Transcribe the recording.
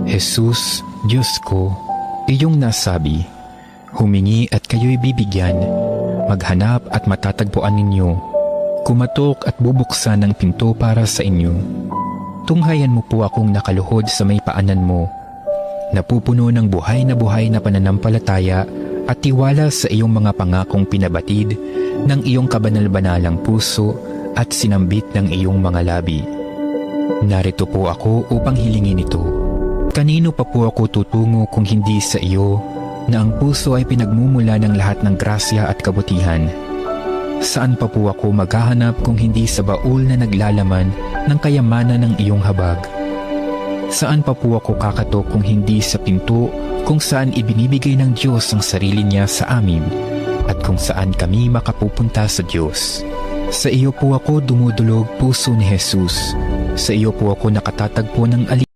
Jesus, Diyos ko, iyong nasabi, humingi at kayo'y bibigyan, maghanap at matatagpuan ninyo, kumatok at bubuksan ang pinto para sa inyo. Tunghayan mo po akong nakaluhod sa may paanan mo, napupuno ng buhay na pananampalataya at tiwala sa iyong mga pangakong pinabatid ng iyong kabanal-banalang puso at sinambit ng iyong mga labi. Narito po ako upang hilingin ito. Kanino pa po ako tutungo kung hindi sa iyo, na ang puso ay pinagmumula ng lahat ng grasya at kabutihan? Saan pa po ako maghahanap kung hindi sa baul na naglalaman ng kayamanan ng iyong habag? Saan pa po ako kakatok kung hindi sa pinto kung saan ibinibigay ng Diyos ang sarili niya sa amin at kung saan kami makapupunta sa Diyos? Sa iyo po ako dumudulog, puso ni Jesus. Sa iyo po ako nakatatagpo ng